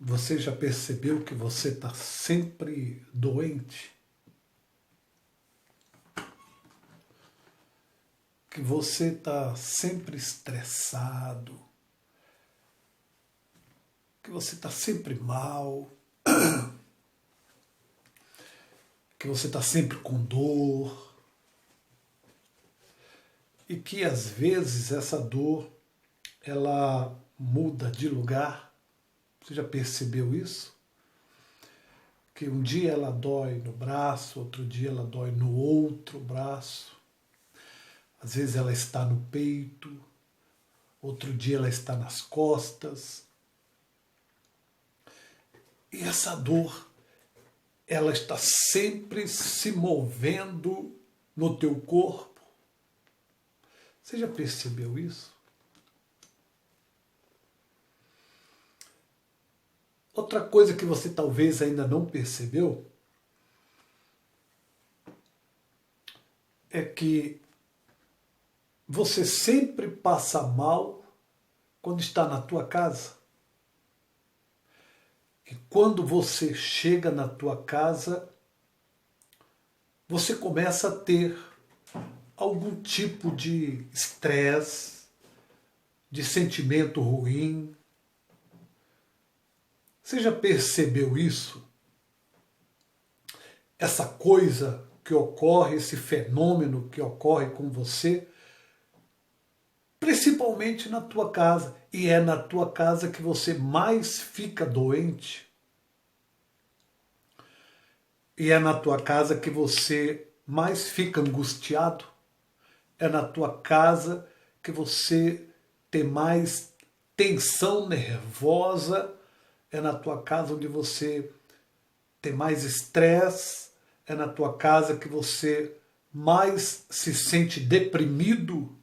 Você já percebeu que você está sempre doente? Que você está sempre estressado? Que você está sempre mal? Que você está sempre com dor? E que às vezes essa dor ela muda de lugar? Você já percebeu isso? Que um dia ela dói no braço, outro dia ela dói no outro braço. Às vezes ela está no peito, outro dia ela está nas costas. E essa dor, ela está sempre se movendo no teu corpo. Você já percebeu isso? Outra coisa que você talvez ainda não percebeu é que você sempre passa mal quando está na tua casa. E quando você chega na tua casa, você começa a ter algum tipo de estresse, de sentimento ruim. Você já percebeu isso? Essa coisa que ocorre, esse fenômeno que ocorre com você, principalmente na tua casa. E é na tua casa que você mais fica doente. E é na tua casa que você mais fica angustiado. É na tua casa que você tem mais tensão nervosa. É na tua casa onde você tem mais estresse. É na tua casa que você mais se sente deprimido,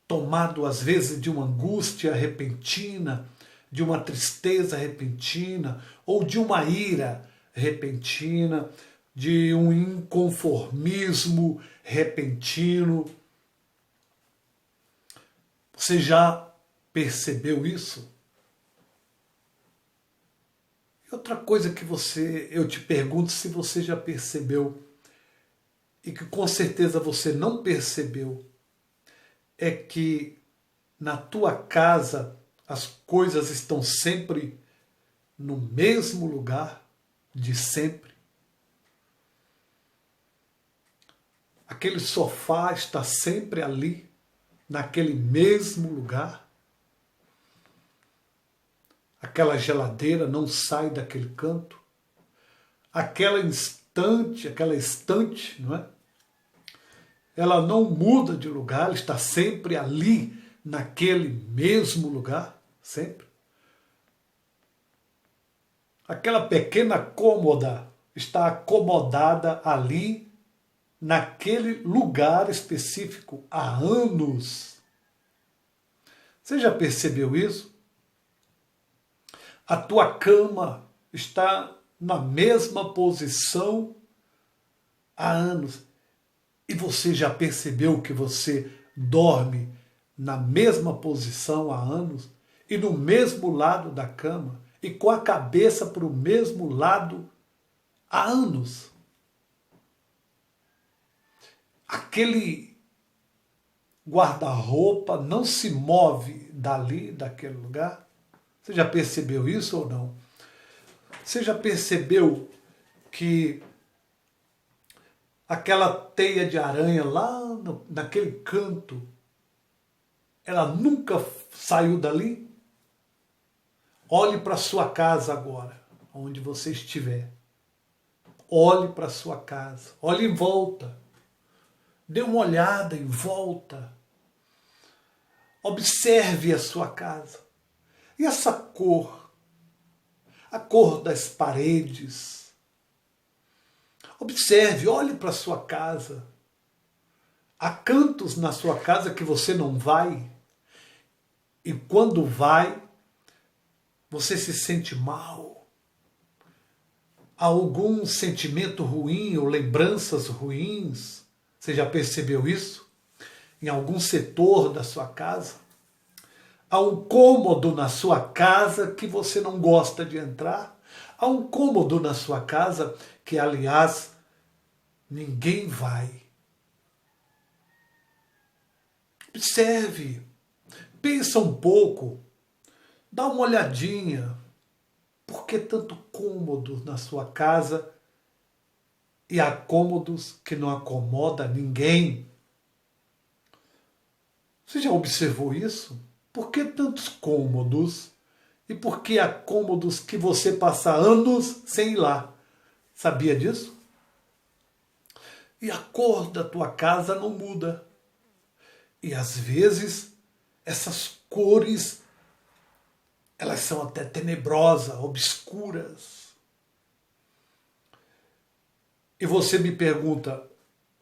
tomado às vezes de uma angústia repentina, de uma tristeza repentina, ou de uma ira repentina, de um inconformismo repentino. Você já percebeu isso? E outra coisa que eu te pergunto se você já percebeu, e que com certeza você não percebeu, é que na tua casa as coisas estão sempre no mesmo lugar de sempre. Aquele sofá está sempre ali, naquele mesmo lugar. Aquela geladeira não sai daquele canto. Aquela estante, não é? Ela não muda de lugar, ela está sempre ali, naquele mesmo lugar, sempre. Aquela pequena cômoda está acomodada ali, naquele lugar específico, há anos. Você já percebeu isso? A tua cama está na mesma posição há anos. E você já percebeu que você dorme na mesma posição há anos e no mesmo lado da cama e com a cabeça para o mesmo lado há anos? Aquele guarda-roupa não se move dali, daquele lugar? Você já percebeu isso ou não? Você já percebeu que aquela teia de aranha lá naquele canto, ela nunca saiu dali? Olhe para sua casa agora, onde você estiver. Olhe para sua casa, olhe em volta. Dê uma olhada em volta. Observe a sua casa. E essa cor? A cor das paredes. Observe, olhe para a sua casa. Há cantos na sua casa que você não vai. E quando vai, você se sente mal. Há algum sentimento ruim ou lembranças ruins? Você já percebeu isso? Em algum setor da sua casa? Há um cômodo na sua casa que você não gosta de entrar. Há um cômodo na sua casa que, aliás, ninguém vai. Observe, pensa um pouco, dá uma olhadinha. Por que tanto cômodo na sua casa e há cômodos que não acomoda ninguém? Você já observou isso? Por que tantos cômodos? E por que há cômodos que você passa anos sem ir lá? Sabia disso? E a cor da tua casa não muda. E às vezes essas cores, elas são até tenebrosas, obscuras. E você me pergunta,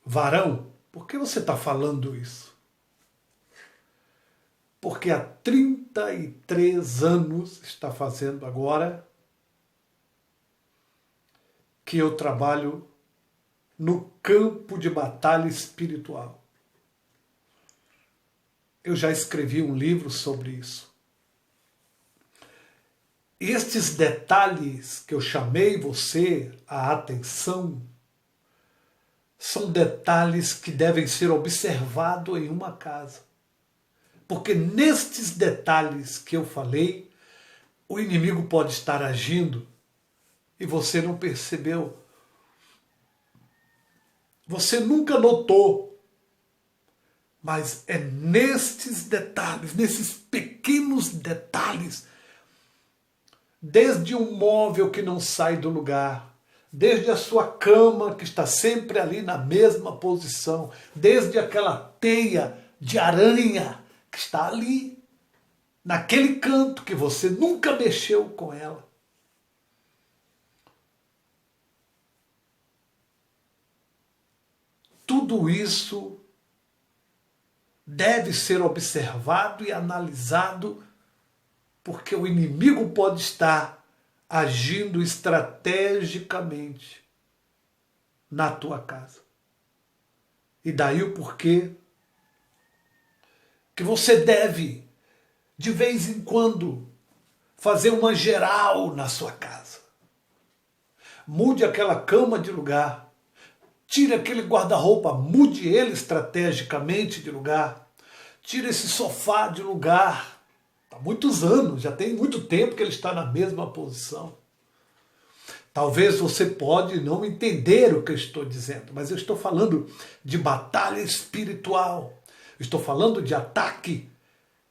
varão, por que você está falando isso? Porque há 33 anos, está fazendo agora, que eu trabalho no campo de batalha espiritual. Eu já escrevi um livro sobre isso. Estes detalhes que eu chamei você a atenção são detalhes que devem ser observados em uma casa. Porque nestes detalhes que eu falei, o inimigo pode estar agindo e você não percebeu. Você nunca notou. Mas é nestes detalhes, nesses pequenos detalhes, desde um móvel que não sai do lugar, desde a sua cama que está sempre ali na mesma posição, desde aquela teia de aranha que está ali, naquele canto que você nunca mexeu com ela. Tudo isso deve ser observado e analisado, porque o inimigo pode estar agindo estrategicamente na tua casa. E daí o porquê que você deve, de vez em quando, fazer uma geral na sua casa. Mude aquela cama de lugar. Tire aquele guarda-roupa, mude ele estrategicamente de lugar. Tire esse sofá de lugar. Há muitos anos, já tem muito tempo que ele está na mesma posição. Talvez você pode não entender o que eu estou dizendo, mas eu estou falando de batalha espiritual. Estou falando de ataque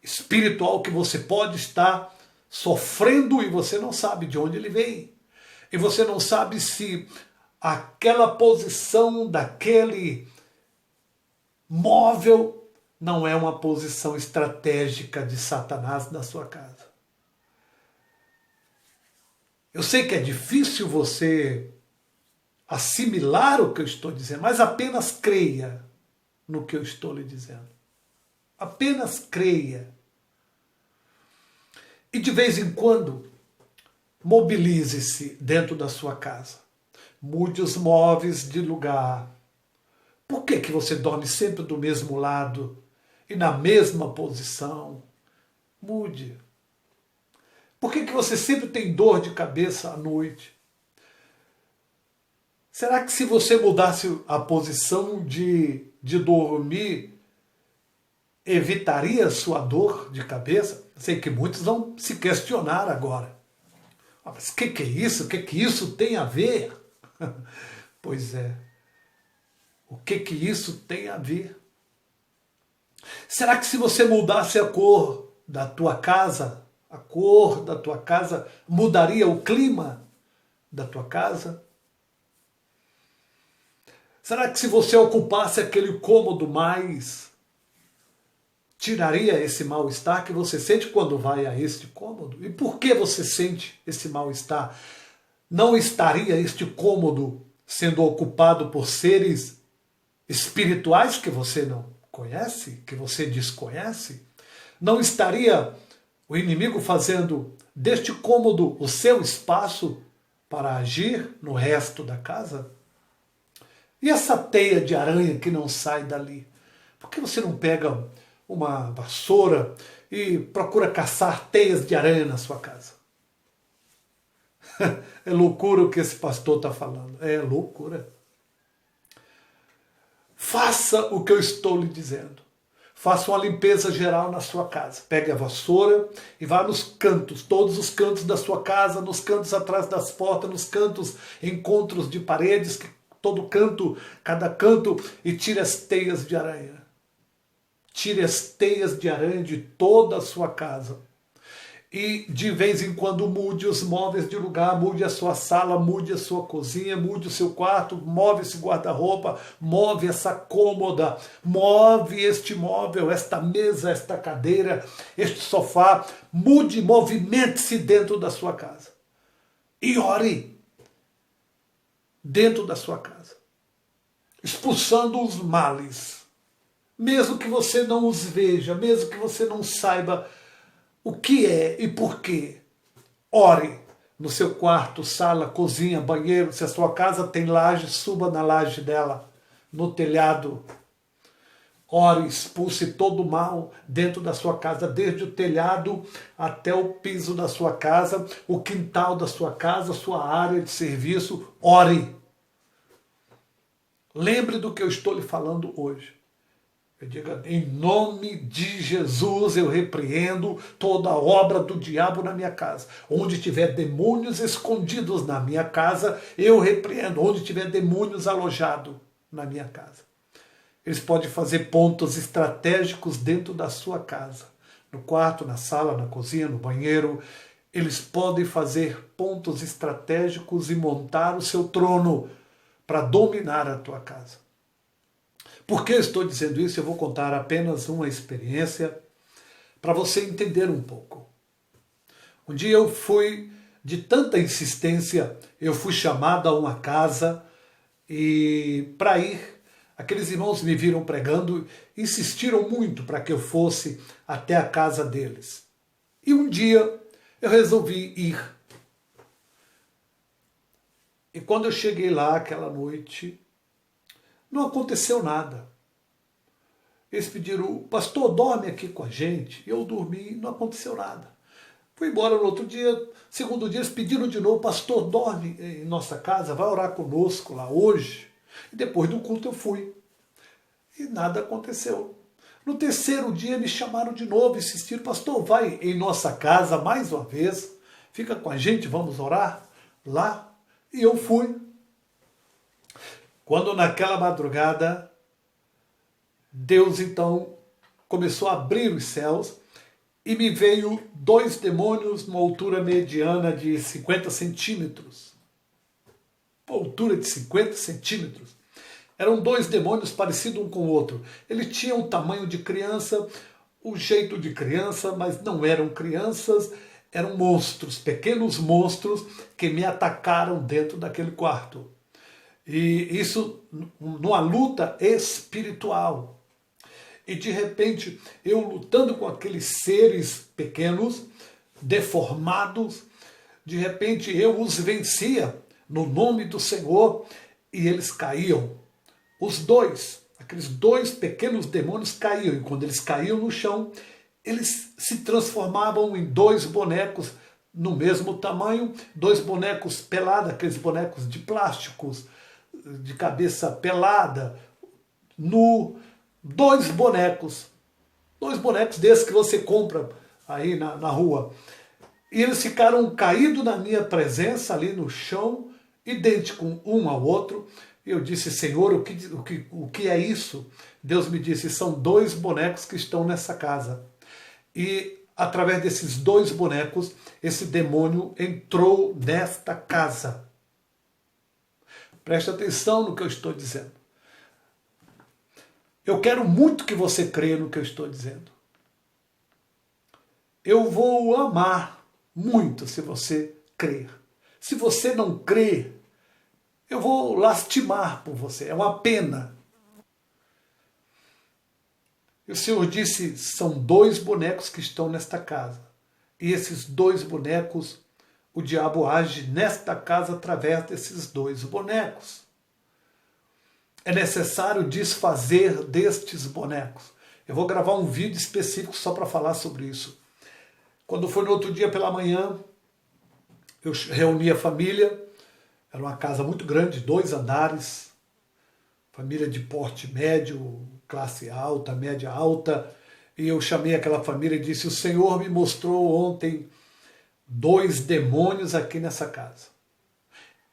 espiritual que você pode estar sofrendo e você não sabe de onde ele vem. E você não sabe se aquela posição daquele móvel não é uma posição estratégica de Satanás na sua casa. Eu sei que é difícil você assimilar o que eu estou dizendo, mas apenas creia no que eu estou lhe dizendo. Apenas creia. E de vez em quando, mobilize-se dentro da sua casa. Mude os móveis de lugar. Por que você dorme sempre do mesmo lado e na mesma posição? Mude. Por que você sempre tem dor de cabeça à noite? Será que se você mudasse a posição de dormir, evitaria a sua dor de cabeça? Sei que muitos vão se questionar agora. Mas o que é isso? O que isso tem a ver? Pois é. O que isso tem a ver? Será que se você mudasse a cor da tua casa, mudaria o clima da tua casa? Será que se você ocupasse aquele cômodo mais, tiraria esse mal-estar que você sente quando vai a este cômodo? E por que você sente esse mal-estar? Não estaria este cômodo sendo ocupado por seres espirituais que você não conhece, que você desconhece? Não estaria o inimigo fazendo deste cômodo o seu espaço para agir no resto da casa? E essa teia de aranha que não sai dali? Por que você não pega uma vassoura e procura caçar teias de aranha na sua casa. É loucura o que esse pastor está falando. É loucura. Faça o que eu estou lhe dizendo. Faça uma limpeza geral na sua casa. Pegue a vassoura e vá nos cantos, todos os cantos da sua casa, nos cantos atrás das portas, nos cantos, encontros de paredes, todo canto, cada canto, e tire as teias de aranha. Tire as teias de aranha de toda a sua casa. E de vez em quando mude os móveis de lugar, mude a sua sala, mude a sua cozinha, mude o seu quarto, move esse guarda-roupa, move essa cômoda, move este móvel, esta mesa, esta cadeira, este sofá, mude, movimente-se dentro da sua casa. E ore dentro da sua casa, expulsando os males, mesmo que você não os veja, mesmo que você não saiba o que é e por quê. Ore no seu quarto, sala, cozinha, banheiro. Se a sua casa tem laje, suba na laje dela, no telhado. Ore, expulse todo o mal dentro da sua casa, desde o telhado até o piso da sua casa, o quintal da sua casa, sua área de serviço. Ore. Lembre do que eu estou lhe falando hoje. Eu digo, em nome de Jesus eu repreendo toda obra do diabo na minha casa. Onde tiver demônios escondidos na minha casa, eu repreendo. Onde tiver demônios alojados na minha casa. Eles podem fazer pontos estratégicos dentro da sua casa. No quarto, na sala, na cozinha, no banheiro. Eles podem fazer pontos estratégicos e montar o seu trono para dominar a tua casa. Por que eu estou dizendo isso? Eu vou contar apenas uma experiência para você entender um pouco. Um dia eu fui, de tanta insistência, eu fui chamado a uma casa e para ir, aqueles irmãos me viram pregando, insistiram muito para que eu fosse até a casa deles. E um dia eu resolvi ir. E quando eu cheguei lá aquela noite, não aconteceu nada. Eles pediram, pastor, dorme aqui com a gente. Eu dormi, não aconteceu nada. Fui embora no outro dia, segundo dia, eles pediram de novo, pastor, dorme em nossa casa, vai orar conosco lá hoje. E depois do culto eu fui. E nada aconteceu. No terceiro dia me chamaram de novo, insistiram, pastor, vai em nossa casa mais uma vez, fica com a gente, vamos orar lá. E eu fui. Quando naquela madrugada, Deus então começou a abrir os céus e me veio 2 demônios numa altura mediana de 50 centímetros. Uma altura de 50 centímetros. Eram 2 demônios parecidos um com o outro. Eles tinham o tamanho de criança, o jeito de criança, mas não eram crianças, eram monstros, pequenos monstros que me atacaram dentro daquele quarto. E isso numa luta espiritual. E de repente, eu lutando com aqueles seres pequenos, deformados, de repente eu os vencia no nome do Senhor e eles caíam. Os 2, aqueles 2 pequenos demônios caíam. E quando eles caíam no chão, eles se transformavam em 2 bonecos no mesmo tamanho, 2 bonecos pelados, aqueles bonecos de plásticos, de cabeça pelada, nu, 2 bonecos desses que você compra aí na rua. E eles ficaram caídos na minha presença ali no chão, idênticos um ao outro. E eu disse, Senhor, o que é isso? Deus me disse, são 2 bonecos que estão nessa casa. E através desses 2 bonecos, esse demônio entrou nesta casa. Preste atenção no que eu estou dizendo. Eu quero muito que você creia no que eu estou dizendo. Eu vou amar muito se você crer. Se você não crer, eu vou lastimar por você. É uma pena. E o Senhor disse, são 2 bonecos que estão nesta casa. E esses 2 bonecos, o diabo age nesta casa através desses 2 bonecos. É necessário desfazer destes bonecos. Eu vou gravar um vídeo específico só para falar sobre isso. Quando foi no outro dia pela manhã, eu reuni a família, era uma casa muito grande, 2 andares, família de porte médio, classe alta, média alta, e eu chamei aquela família e disse: o Senhor me mostrou ontem 2 demônios aqui nessa casa.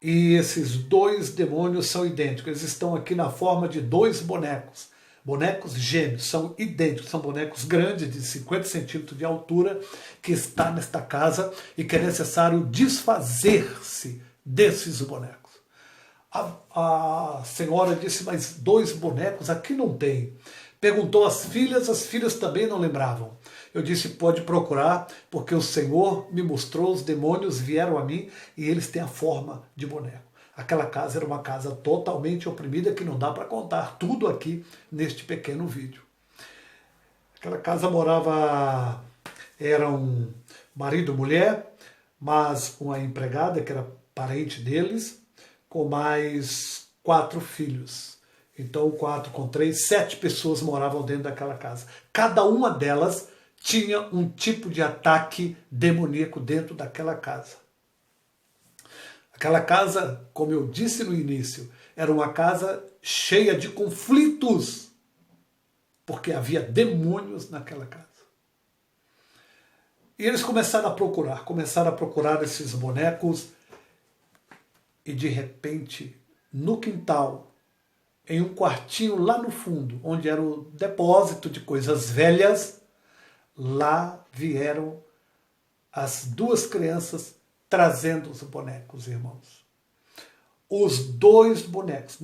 E esses 2 demônios são idênticos, eles estão aqui na forma de 2 bonecos. Bonecos gêmeos, são idênticos, são bonecos grandes, de 50 centímetros de altura, que está nesta casa e que é necessário desfazer-se desses bonecos. A senhora disse: mas 2 bonecos aqui não tem. Perguntou às filhas também não lembravam. Eu disse: pode procurar, porque o Senhor me mostrou, os demônios vieram a mim e eles têm a forma de boneco. Aquela casa era uma casa totalmente oprimida, que não dá para contar tudo aqui neste pequeno vídeo. Aquela casa eram marido e mulher, mas uma empregada que era parente deles, com mais 4 filhos. Então 4 com 3, 7 pessoas moravam dentro daquela casa. Cada uma delas tinha um tipo de ataque demoníaco dentro daquela casa. Aquela casa, como eu disse no início, era uma casa cheia de conflitos, porque havia demônios naquela casa. E eles começaram a procurar esses bonecos, e de repente, no quintal, em um quartinho lá no fundo, onde era o depósito de coisas velhas, lá vieram as 2 crianças trazendo os bonecos, irmãos. Os 2 bonecos,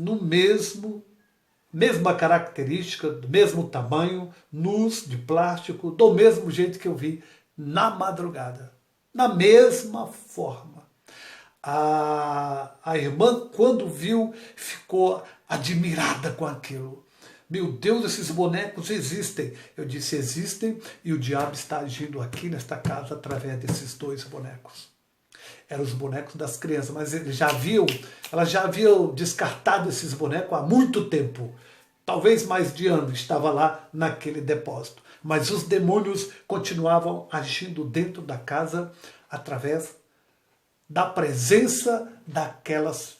mesma característica, do mesmo tamanho, nus, de plástico, do mesmo jeito que eu vi na madrugada. Na mesma forma. A irmã, quando viu, ficou admirada com aquilo. Meu Deus, esses bonecos existem. Eu disse: existem, e o diabo está agindo aqui nesta casa através desses 2 bonecos. Eram os bonecos das crianças, mas elas já haviam descartado esses bonecos há muito tempo. Talvez mais de ano estava lá naquele depósito. Mas os demônios continuavam agindo dentro da casa através da presença daquelas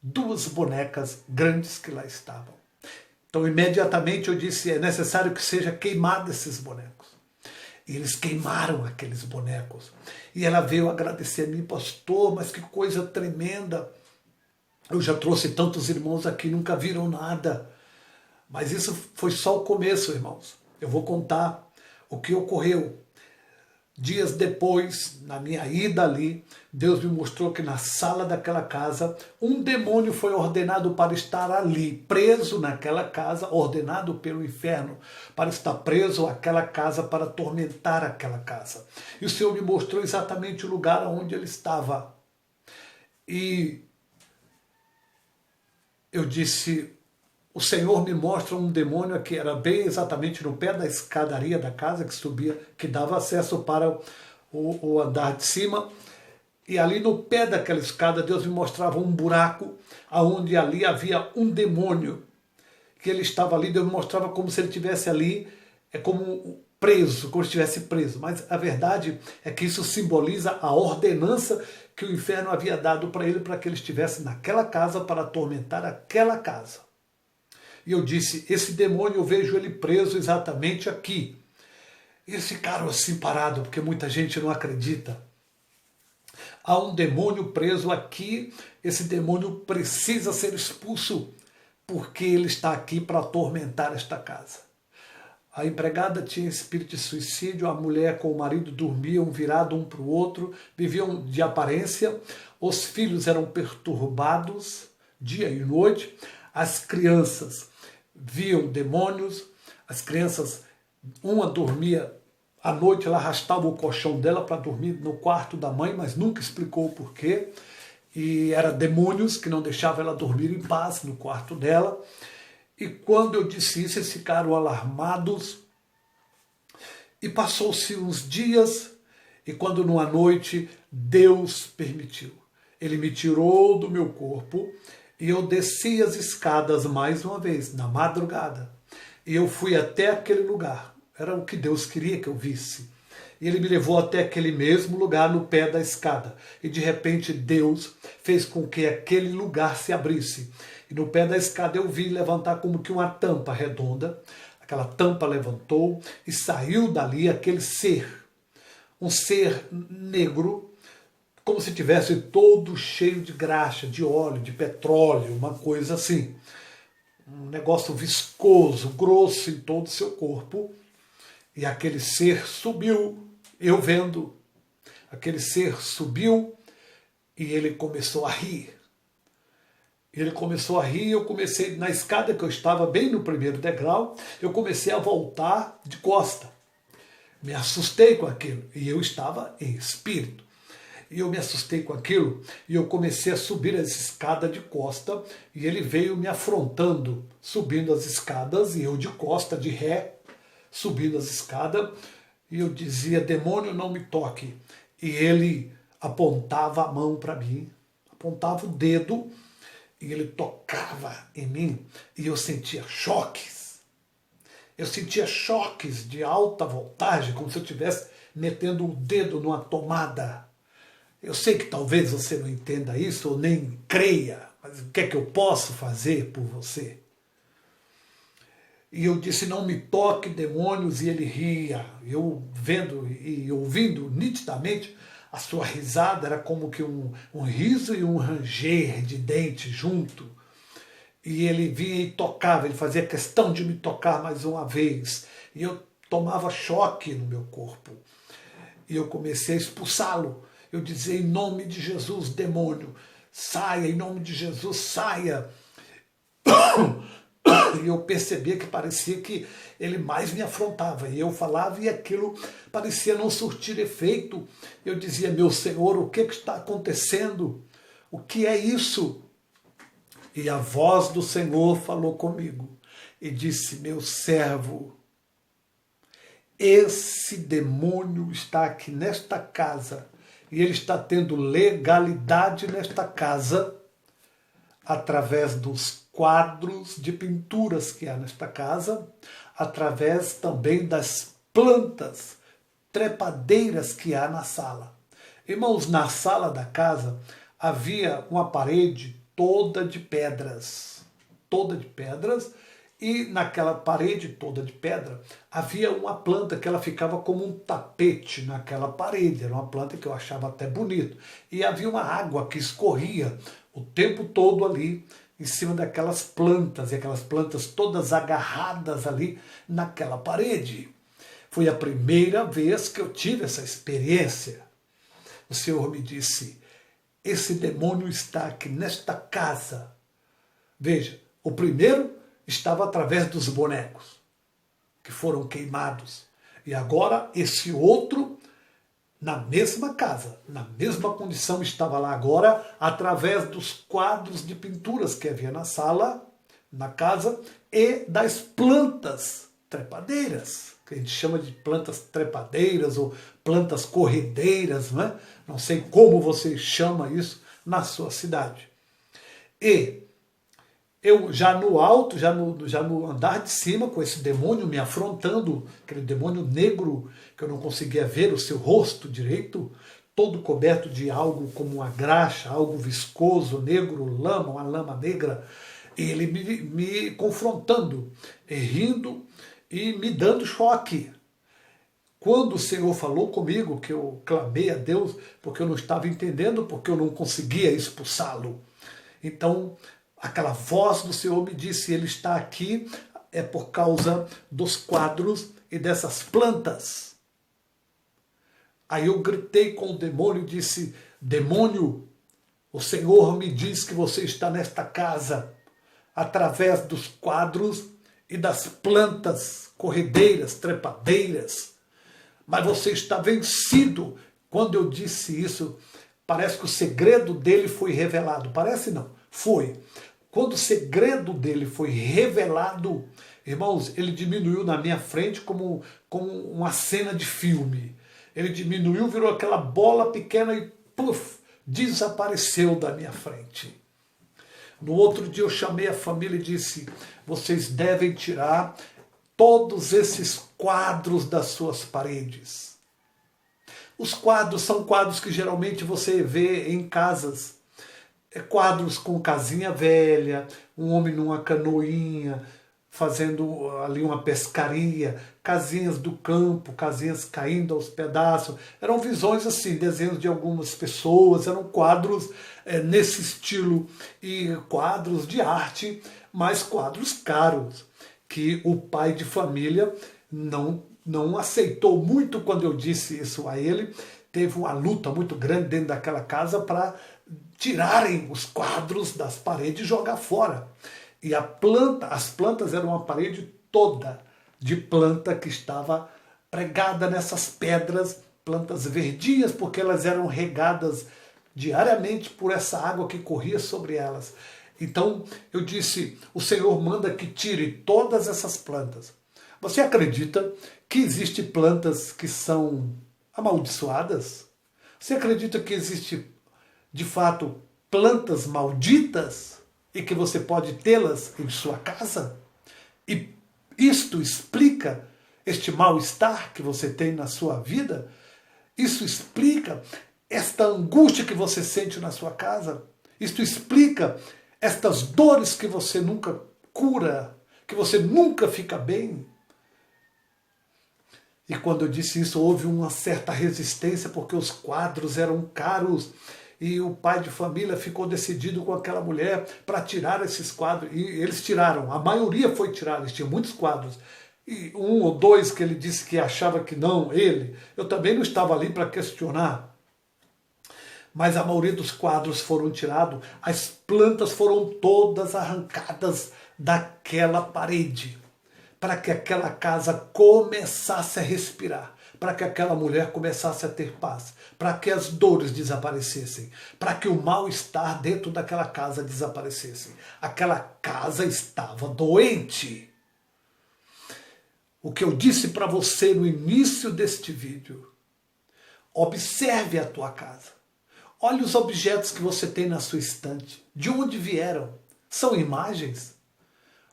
2 bonecas grandes que lá estavam. Então, imediatamente eu disse: é necessário que seja queimado esses bonecos. E eles queimaram aqueles bonecos. E ela veio agradecer a mim: pastor, mas que coisa tremenda. Eu já trouxe tantos irmãos aqui, nunca viram nada. Mas isso foi só o começo, irmãos. Eu vou contar o que ocorreu. Dias depois, na minha ida ali, Deus me mostrou que na sala daquela casa, um demônio foi ordenado para estar ali, preso naquela casa, ordenado pelo inferno, para estar preso àquela casa, para atormentar aquela casa. E o Senhor me mostrou exatamente o lugar onde ele estava. E eu disse: o Senhor me mostra um demônio que era bem exatamente no pé da escadaria da casa, que subia, que dava acesso para o andar de cima. E ali no pé daquela escada, Deus me mostrava um buraco, onde ali havia um demônio, que ele estava ali. Deus me mostrava como se ele estivesse ali, como preso, como se estivesse preso. Mas a verdade é que isso simboliza a ordenança que o inferno havia dado para ele, para que ele estivesse naquela casa, para atormentar aquela casa. E eu disse: esse demônio, eu vejo ele preso exatamente aqui. E eles ficaram assim parados, porque muita gente não acredita. Há um demônio preso aqui, esse demônio precisa ser expulso, porque ele está aqui para atormentar esta casa. A empregada tinha espírito de suicídio, a mulher com o marido dormiam virados um para o outro, viviam de aparência, os filhos eram perturbados dia e noite, as crianças viam demônios, as crianças, uma dormia à noite, ela arrastava o colchão dela para dormir no quarto da mãe, mas nunca explicou o porquê, e eram demônios que não deixavam ela dormir em paz no quarto dela. E quando eu disse isso, eles ficaram alarmados, e passou-se uns dias, e quando numa noite Deus permitiu, ele me tirou do meu corpo, e eu desci as escadas mais uma vez, na madrugada. E eu fui até aquele lugar. Era o que Deus queria que eu visse. E ele me levou até aquele mesmo lugar no pé da escada. E de repente Deus fez com que aquele lugar se abrisse. E no pé da escada eu vi levantar como que uma tampa redonda. Aquela tampa levantou e saiu dali aquele ser. Um ser negro, como se tivesse todo cheio de graxa, de óleo, de petróleo, uma coisa assim. Um negócio viscoso, grosso em todo o seu corpo. E aquele ser subiu, eu vendo. Aquele ser subiu e ele começou a rir. Ele começou a rir e eu comecei, na escada que eu estava, bem no primeiro degrau, eu comecei a voltar de costa. Me assustei com aquilo e eu estava em espírito. E eu me assustei com aquilo e eu comecei a subir as escadas de costa e ele veio me afrontando, subindo as escadas e eu de costa, de ré, subindo as escadas e eu dizia, demônio, não me toque. E ele apontava a mão para mim, apontava o dedo e ele tocava em mim e eu sentia choques. Eu sentia choques de alta voltagem, como se eu estivesse metendo o dedo numa tomada. Eu sei que talvez você não entenda isso ou nem creia, mas o que é que eu posso fazer por você? E eu disse, não me toque, demônios, e ele ria. Eu vendo e ouvindo nitidamente, a sua risada era como que um riso e um ranger de dente junto. E ele vinha e tocava, ele fazia questão de me tocar mais uma vez. E eu tomava choque no meu corpo. E eu comecei a expulsá-lo. Eu dizia, em nome de Jesus, demônio, saia, em nome de Jesus, saia. E eu percebia que parecia que ele mais me afrontava. E eu falava e aquilo parecia não surtir efeito. Eu dizia, meu Senhor, o que está acontecendo? O que é isso? E a voz do Senhor falou comigo e disse, meu servo, esse demônio está aqui nesta casa e ele está tendo legalidade nesta casa através dos quadros de pinturas que há nesta casa, através também das plantas trepadeiras que há na sala. Irmãos, na sala da casa havia uma parede toda de pedras, e naquela parede toda de pedra havia uma planta que ela ficava como um tapete naquela parede, era uma planta que eu achava até bonito, e havia uma água que escorria o tempo todo ali em cima daquelas plantas, e aquelas plantas todas agarradas ali naquela parede. Foi a primeira vez que eu tive essa experiência. O Senhor me disse, esse demônio está aqui nesta casa. Veja, o primeiro estava através dos bonecos, que foram queimados. E agora esse outro, na mesma casa, na mesma condição, estava lá agora, através dos quadros de pinturas que havia na sala, na casa, e das plantas trepadeiras, que a gente chama de plantas trepadeiras ou plantas corredeiras, não é? Não sei como você chama isso na sua cidade. E eu já no alto, já no andar de cima, com esse demônio me afrontando, aquele demônio negro, que eu não conseguia ver o seu rosto direito, todo coberto de algo como uma graxa, algo viscoso, negro, lama, uma lama negra, e ele me confrontando, e rindo e me dando choque. Quando o Senhor falou comigo, que eu clamei a Deus, porque eu não estava entendendo, porque eu não conseguia expulsá-lo. Então, aquela voz do Senhor me disse, ele está aqui, é por causa dos quadros e dessas plantas. Aí eu gritei com o demônio e disse, demônio, o Senhor me diz que você está nesta casa, através dos quadros e das plantas corredeiras, trepadeiras, mas você está vencido. Quando eu disse isso, parece que o segredo dele foi revelado. Parece não, foi. Quando o segredo dele foi revelado, irmãos, ele diminuiu na minha frente como uma cena de filme. Ele diminuiu, virou aquela bola pequena e puf, desapareceu da minha frente. No outro dia eu chamei a família e disse, vocês devem tirar todos esses quadros das suas paredes. Os quadros são quadros que geralmente você vê em casas. Quadros com casinha velha, um homem numa canoinha, fazendo ali uma pescaria, casinhas do campo, casinhas caindo aos pedaços. Eram visões assim, desenhos de algumas pessoas, eram quadros nesse estilo, e quadros de arte, mas quadros caros, que o pai de família não aceitou muito quando eu disse isso a ele. Teve uma luta muito grande dentro daquela casa para tirarem os quadros das paredes e jogar fora. E as plantas eram uma parede toda de planta que estava pregada nessas pedras, plantas verdinhas, porque elas eram regadas diariamente por essa água que corria sobre elas. Então eu disse, o Senhor manda que tire todas essas plantas. Você acredita que existem plantas que são amaldiçoadas? Você acredita que existe, de fato, plantas malditas e que você pode tê-las em sua casa? E isto explica este mal-estar que você tem na sua vida? Isso explica esta angústia que você sente na sua casa? Isto explica estas dores que você nunca cura, que você nunca fica bem? E quando eu disse isso, houve uma certa resistência, porque os quadros eram caros. E o pai de família ficou decidido com aquela mulher para tirar esses quadros. E eles tiraram, a maioria foi tirada, eles tinham muitos quadros. E um ou dois que ele disse que achava que não, eu também não estava ali para questionar. Mas a maioria dos quadros foram tirados, as plantas foram todas arrancadas daquela parede, para que aquela casa começasse a respirar, para que aquela mulher começasse a ter paz, para que as dores desaparecessem, para que o mal-estar dentro daquela casa desaparecesse. Aquela casa estava doente. O que eu disse para você no início deste vídeo, observe a tua casa. Olhe os objetos que você tem na sua estante. De onde vieram? São imagens?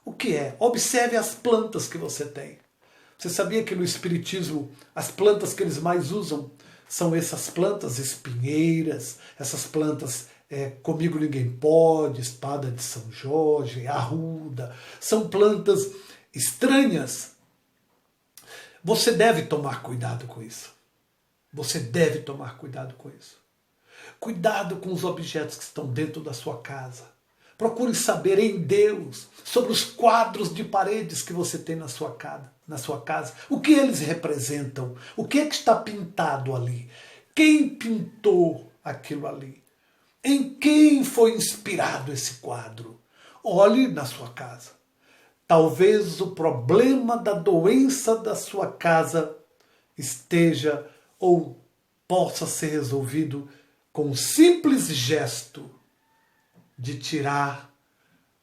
O que é? Observe as plantas que você tem. Você sabia que no Espiritismo as plantas que eles mais usam são essas plantas espinheiras, essas plantas Comigo Ninguém Pode, Espada de São Jorge, Arruda. São plantas estranhas. Você deve tomar cuidado com isso. Você deve tomar cuidado com isso. Cuidado com os objetos que estão dentro da sua casa. Procure saber em Deus sobre os quadros de paredes que você tem na sua casa. O que eles representam? O que é que está pintado ali? Quem pintou aquilo ali? Em quem foi inspirado esse quadro? Olhe na sua casa. Talvez o problema da doença da sua casa esteja ou possa ser resolvido com um simples gesto de tirar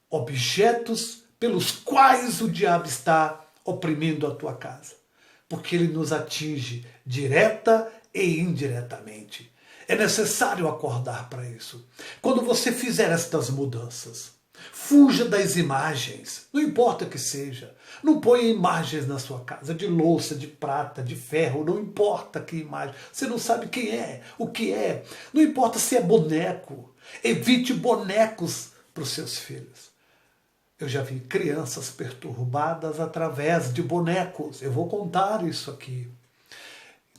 objetos pelos quais o diabo está oprimindo a tua casa. Porque ele nos atinge direta e indiretamente. É necessário acordar para isso. Quando você fizer estas mudanças, fuja das imagens, não importa que seja. Não ponha imagens na sua casa, de louça, de prata, de ferro, não importa que imagem. Você não sabe quem é, o que é. Não importa se é boneco. Evite bonecos para os seus filhos. Eu já vi crianças perturbadas através de bonecos. Eu vou contar isso aqui.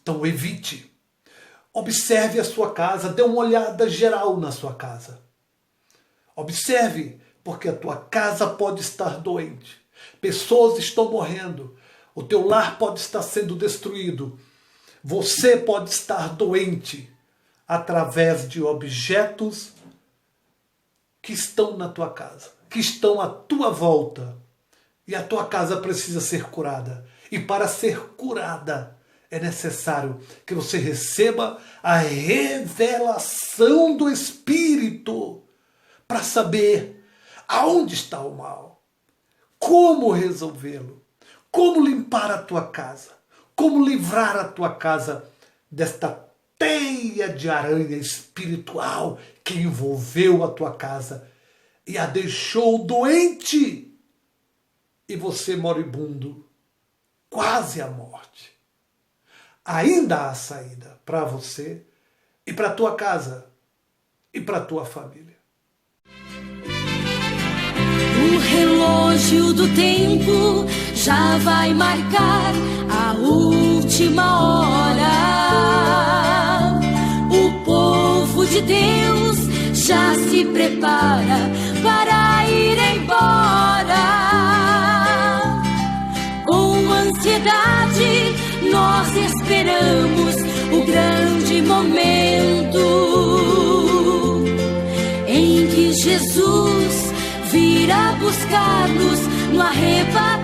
Então evite. Observe a sua casa, dê uma olhada geral na sua casa. Observe, porque a tua casa pode estar doente. Pessoas estão morrendo. O teu lar pode estar sendo destruído. Você pode estar doente através de objetos que estão na tua casa, que estão à tua volta. E a tua casa precisa ser curada. E para ser curada, é necessário que você receba a revelação do Espírito para saber aonde está o mal, como resolvê-lo, como limpar a tua casa, como livrar a tua casa desta teia de aranha espiritual que envolveu a tua casa e a deixou doente e você moribundo quase à morte. Ainda há saída para você e para a tua casa e para a tua família. O relógio do tempo já vai marcar a última hora. O povo de Deus já se prepara para ir embora. Com ansiedade nós esperamos o grande momento em que Jesus virá buscar-nos no arrebatamento.